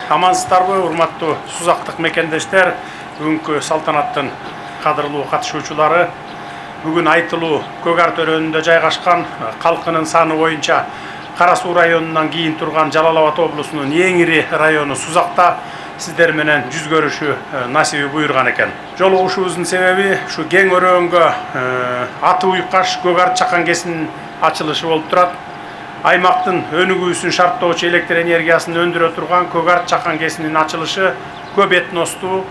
Амансыздарбы, урматтуу сузактык мекендештер, бүгүнкү салтанаттын кадырлуу катышуучулары. Бүгүн айтылуу Көк Ар төрөнүндө жайгашкан, калкынын саны боюнча Кара Суу районунан кийин турган Жалал Абад облусунун эң ири району Сузакта сиздер менен жүз көрүшүү насиби буйрган экен. Жолугушуубуздун себеби ушу кең өрөөнгө аты уйкаш Көк Ар чакан кесинин ачылышы болуп турат. Аймактын өнүгүүсүн шарттоочу электр энергиясын өндүрө турган Көк Ар чакан кесинин ачылышы көп этностуу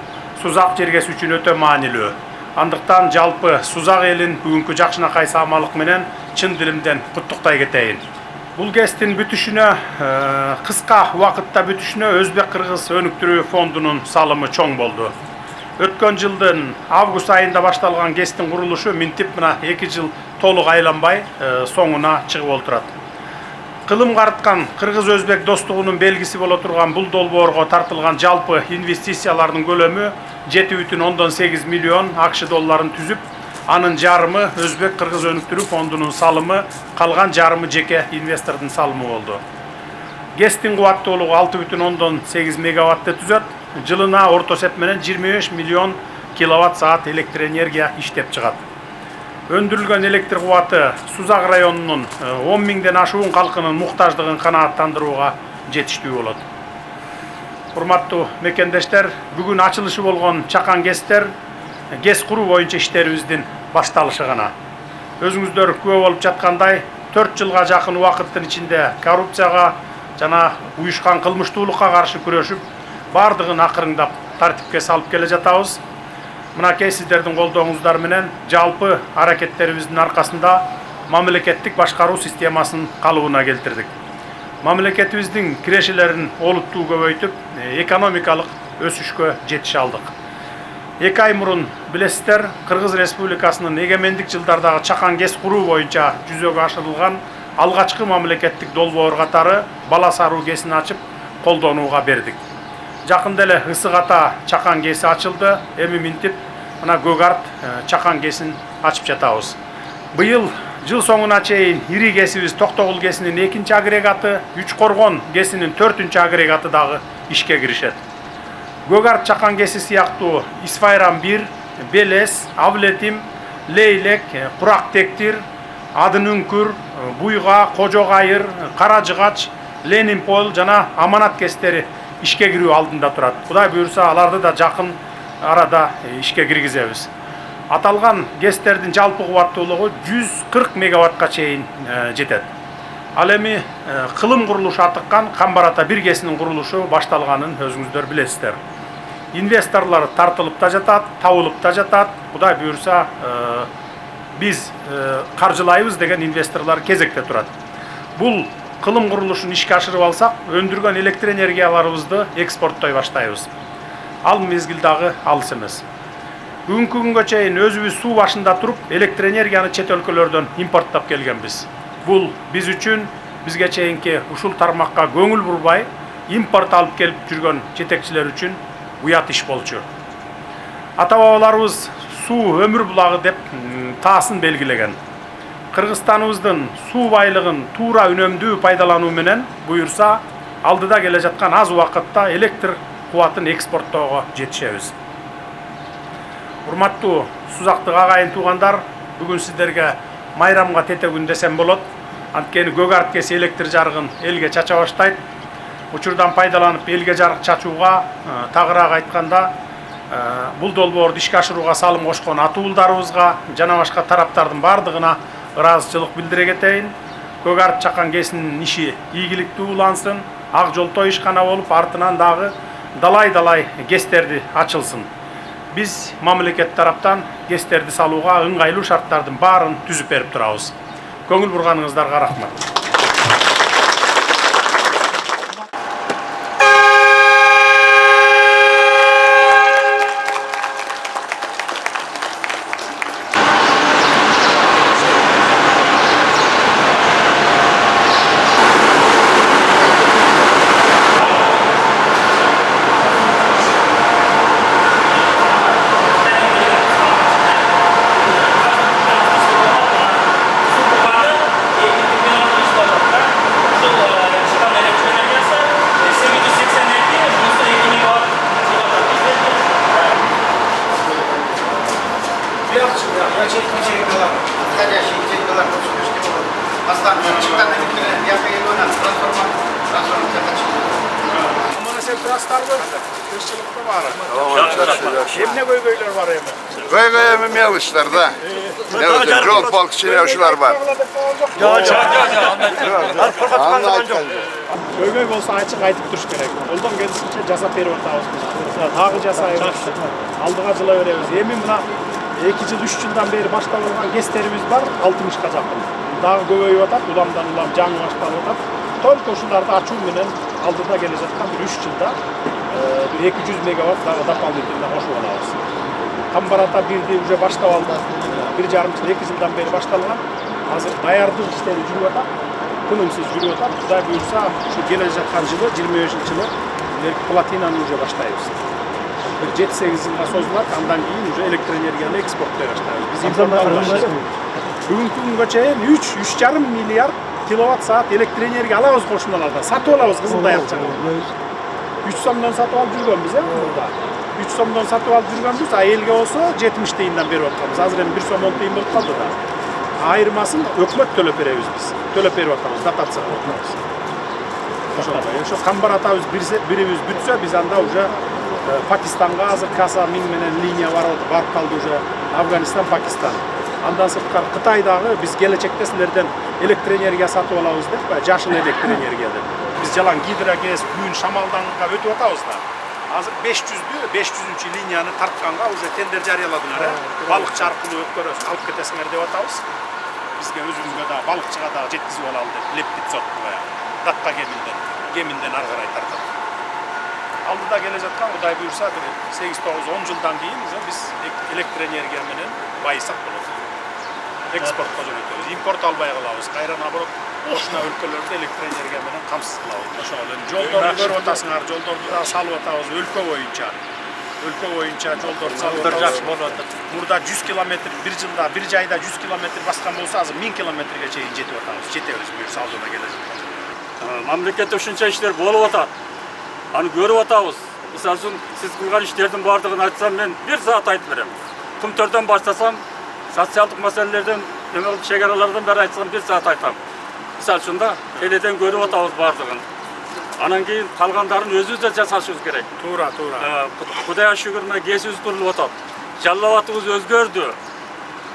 Сузак жергеси үчүн өтө маанилүү. Андыктан жалпы Сузак элин бүгүнкү жакшынакай саамалык менен чын дилимден куттуктай кетейин. Бул кесиптин бүтүшүнө, кыска убакытта бүтүшүнө Өзбек-Кыргыз өнүктүрүү фондунун салымы чоң болду. Өткөн жылдын август айында башталган кесиптин курулушу минтип мына 2 жыл толук айланбай соңуна чыгып олтурат. Кылым карыткан Кыргыз-Өзбек достугунун белгиси боло турган бул долбоорго тартылган жалпы инвестициялардын көлөмү 7,8 миллион АКШ долларын түзүп, анын жарымы Өзбек-Кыргыз өнүктүрүү фондунун салымы, калган жарымы жеке инвестордун салымы болду. ГЭСтин кубаттуулугу 6,8 мегаваттты түзөт, жылына орто эсеп менен 25 миллион киловатт саат электр энергия иштеп чыгат. Өндүрүлгөн электр кубаты Сузак районунун 10 миңден ашуун калкынын муктаждыгын канааттандырууга жетиштүү болот. Урматтуу мекендештер, бүгүн ачылышы болгон чакан кесиптер ГЭС куруу боюнча иштерибиздин башталышы гана. Өзүңүздөр күбө болуп жаткандай, 4 жылга жакын убакыттын ичинде коррупцияга жана уюшкан кылмыштуулукка каршы күрөшүп, бардыгын акырыңдап тартипке салып келе жатабыз. Мынакей сиздердин колдооңуздар менен жалпы аракеттерибиздин аркасында мамлекеттик башкаруу системасын калыбына келтирдик. Мамлекетибиздин кирешелерин олуттуу көбөйтүп, экономикалык өсүшкө жетише алдык. 2 ай мурун билесиздер, Кыргыз Республикасынын эгемендик жылдардагы чакан кес куруу боюнча жүзөгө ашырылган алгачкы мамлекеттик долбоор катары Бала Саруу кесин ачып, колдонууга бердик. Жакында эле Ысык Ата чакан кеси ачылды, эми минтип мына Көк Ар чакан кесин ачып жатабыз. Быйыл жыл соңуна чейин ири кесибиз Токтогул кесинин 2-нчи агрегаты, Үч Коргон кесинин 4-нчү агрегаты дагы ишке киришет. Көк Ар чакан кеси сыяктуу Исфайран 1, Белес, Авлетим, Лейлек, Курак Тектир, Адын Үңкүр, Буйга, Кожо Кайыр, Кара Жыгач, Ленин Пол жана Аманат кесиптери ишке кирүү алдында турат. Кудай буйрса, аларды да жакын арада ишке киргизебиз. Аталган кесиптердин жалпы кубаттуулугу 140 мегаваттка чейин жетет. Ал эми кылым курулушу атыккан Камбар Ата 1 кесинин курулушу башталганын өзүңүздөр билесиздер. Инвесторлор тартылып да жатат, табылып да жатат. Кудай буйрса, биз каржылайбыз деген инвесторлор кезекте турат. Бул кылым курулушун ишке ашырып алсак, өндүргөн электр энергияларыбызды экспорттой баштайбыз. Ал мезгил дагы алыс эмес. Бүгүнкү күнгө чейин өзүбүз суу башында туруп, электр энергияны чет өлкөлөрдөн импорттоп келгенбиз. Бул биз үчүн, бизге чейинки ушул тармакка көңүл бурбай, импорт алып келип жүргөн жетекчилер үчүн уят иш болчу. Ата-бабаларыбыз суу өмүр булагы деп таасын белгилеген. Кыргызстаныбыздын суу байлыгын туура үнөмдүү пайдалануу менен буйрса, алдыда келе жаткан аз убакытта электр кубатын экспорттоого жетишебиз. Урматтуу Сузактык агайын туугандар, бүгүн сиздерге майрамга тете күн десем болот. Анткени Көк Ар кеси электр жарыгын элге чача баштайт. Учурдан пайдаланып элге жарык чачууга, тагыраак айтканда, бул долбоорду ишке ашырууга салым кошкон атуулдарыбызга жана башка тараптардын бардыгына ыраазычылык билдире кетейин. Көк Ар чакан кесинин иши ийгиликтүү улансын, ак жолтой ишкана болуп, артынан дагы далай кестерди ачылсын. Биз мамлекет тараптан кестерди салууга ыңгайлуу шарттардын баарын түзүп берип турабыз. Көңүл бурганыңыздарга рахмат. Hastaneden çıkan elektriğe yapmayı oynar. Transformatörde çıkıyor. Amına sen trastarlı kırçılıkta var. Yaxşı. Hem ne göygöyler var hem. Göy ememişler da. Ne olacak? Yol balıkçı yaşlar var. Anlayın. Göygöy bolsa açık aytıp duruş gerek. Oldan gelişince jasap berip atабыз. Tagы жасайбыз. Алдыга жыла беребиz. Эми мына 2 жыл 3 жылдан beri башталган кестерибиз бар 60га жакын. Дагы көбөйүп атат, уламдан улам жаңы башталып атат. Только ушуларды ачуу менен алдыда келе жаткан bir 3 жылда 200 мегаватт дагы дополнительно кошуп алабыз. Камбарата бирди уже баштап алды. 1,5 жыл 2 жылдан beri башталган. Азыр даярдык иштери жүрүп атат. Тынымсыз жүрүп атат. Кудай буйрса, ушу келе жаткан жылы 25-жылы платинаны уже баштайбыз. Bir 7-8 yılga sozulат, andan keyin уже электроэнергияны экспорттоy баштайбыз. Биз импорттоп баштайбыз. Бүгүнкү күнгө чейин 3,5 миллиард киловатт саат электроэнергия алабыз кошуналардан. Сатып алабыз Кызылдай акчаны. 3 сомдон сатып алып жүргөнбүз, мурда. 3 сомдон сатып алып жүргөнбүз, а элге болсо 70 тыйындан берип атканбыз. Азыр эми 1 сом 10 тыйын болуп калды да. Айырмасын өкмөт төлөп беребиз биз. Төлөп берип атабыз, дотация кылып атабыз. Ошо камбар атабыз бирибиз бүтсө, биз анда уже Pakistan'a azır kasa min menen liniya barıp kaldı уже Afganistan, Pakistan. Andan sırtkar Kıtaydağı biz gelecekte sizlerden elektroenergiya satıp alabız dep, jaşıl elektroenergiya dep. Biz jalan gidrogez, gün şamaldanга ötüp atабыз da. Azır 500-cü liniyany tartkanга уже tender jarıyaladılar. Balıkçı arkылуу өткөрөсүн alıp ketesiңер dep atабыз. Bizge özümüzge da balıkçıga da jetkizip alalım dep, leptit sottuk bayağı. Dakka geminden argaray tartat. Aldıda gele жаткан Кудай буйрса 8-9-10 жылдан кийин биз электроэнергия менен байысак болот. Экспортко жөнөтөбүз. Импорт албай калабыз. Кайра наоборот кошуна өлкөлөрдө электроэнергия менен камсыз кылабыз. Ошол эле жолдорду көрүп атасыңар, жолдорду да салып атабыз өлкө боюнча. Өлкө боюнча жолдорду салып атабыз. Жакшы болуп атат. Мурда 100 километр bir жылда, bir жайда 100 километр баскан болсо, азыр 1000 километрге чейин жетип атабыз. Жетебиз буйрса алдыда келе жаткан. Мамлекетте ушунча иштер болуп атат. Аны көрүп атабыз. Мисалы үчүн сиз кылган иштердин бардыгын айтсам мен 1 саат айтып берем. Күмтөрдөн баштасам, социалдык маселелерден, чегаралардан бери айтсам 1 саат айтам. Мисалы үчүн да теледен көрүп атабыз бардыгын. Анан кийин калгандарын өзүбүз да жасашыбыз керек. Туура. Кудайга шүгүр менен кесибиз курулуп атат. Жаллабатыбыз өзгөрдү.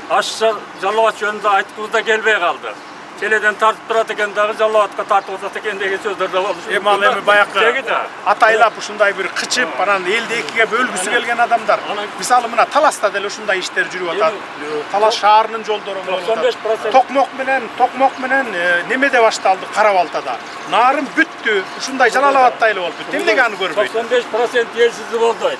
Ашша жаллабат жөнүндө айткыбыз да келбей калды. Теледен тартып турат экен дагы жаллабатка тартып атат экен деген сөздөр да болушу. Эми баягы атайлап ушундай бир кычып, анан элди экиге бөлгүсү келген адамдар. Мисалы мына Таласта деле ушундай иштер жүрүп атат. Талас шаарынын жолдору болуп атат. Токмок менен немеде башталды Карабалтада. Нарын бүттү. Ушундай Жалалабадтайлы болуп бүттү. Эмнеге аны көрбөйт? 95% елсиздик болду.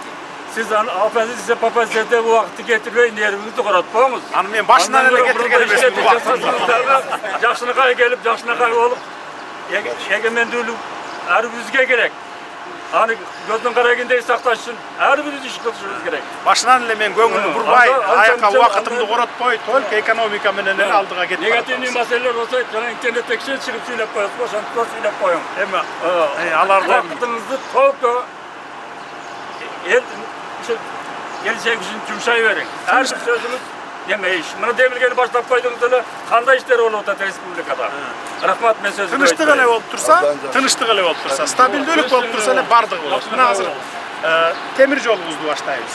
Siz opozisiya popozisiyada bu vaqtni getirmeyin, yerimizni qo'ratpamiz. Ani men boshdan ele getirgan emasman bu vaqtni. Yaxshilikqa kelib, yaxshilikqa bo'lib, egemenlik har bizga kerak. Ani ko'zdan qaragandek saqlash uchun har birimiz ish qilishimiz kerak. Boshdan ele men ko'ngilni burmay, ayaqqa vaqtimni qo'ratmay, to'liq ekonomika menен aldiga ketib. Negativniy masalalar bo'lsa, yana internetda kishi chiqib so'ylab qo'yasiz, o'shani to'g'ri so'ylab qo'ying. Emma, alardan vaqtingizni to'liq gelecek için yumuşayıverin. Her bir sözümüz yemeyiş. Bunu demirgeni başlap koyduğunuz öyle kanda işleri olup da Respublika'da. Rahmat men sözümü tınıştık ele olup tursa, stabildelik olup tursa ne bardık olur. Buna hazır temir yolumuzdu başlayız.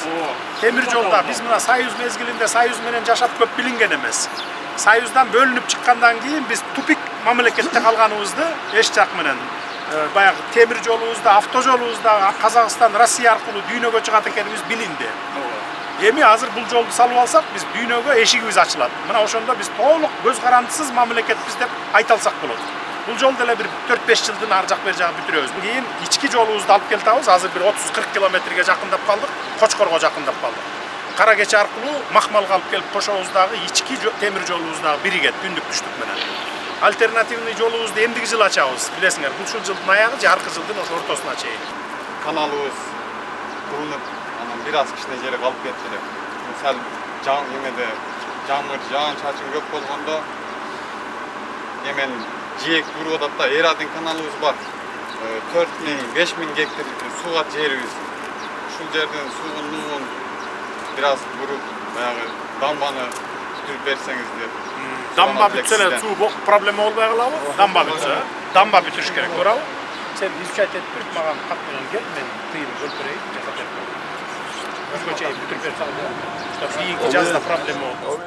Temir yolda biz buna Sayüz mezgilinde Sayüz menen yaşap köp bilingen emes. Sayüz'dan bölünüp çıkkandan keyin biz tupik mamlekette kalganımızdı eşjak menen. Bayağı temir yolumuzda, avtojolumuzda Kazakistan, Rusya arkılуу düýnögö çygat ekenimiz bilindi. Emi hazır bul joldu salıp alsak biz düýnögö eşigimiz açılat. Mına oşonda biz to'liq göz karandısız mamleketmiz dep ayta alsak bolot. Bul jol dele bir 4-5 жылдын ар жак бер жагы бүтүрөбүz. Кийин ички жолубузду алып келтабыз. Азыр bir 30-40 километрге жакындап калдык. Кочкорго жакындап калдык. Кара кече аркылуу Макмалга алып келип кошобуздагы ички темир жолубуздагы бириге түндүк түштүк менен. Alternativный жолубузду эмдиги жыл ачабыз. Билесиңер, бул ушул жылдын аягы же аркы жылдын ошо ортосуна чейин. Kanalыбыз курулуп, анан бир аз кичине жери калып кетти эле. Сал эмеде жаамыр, жаан-чачын көп болгондо эмен жээк туруп атат да, Эрадын каналыбыз бар. 4000-5000 гектар сууга жерибиз. Ушул жерден суунун бир аз буруп, баягы дамбаны bitirip verseniz diye. Damba bitsele su problemi olmaya kalabı. Damba bitse. Damba bitiriş gerek. Doğru. Sen izcayet ettirip magan katmayan gel, men tıyını öldüreyim, cesat etmem. Özgöçeyi bitirip versen de. İşte kiyinki cazda problemi oldu.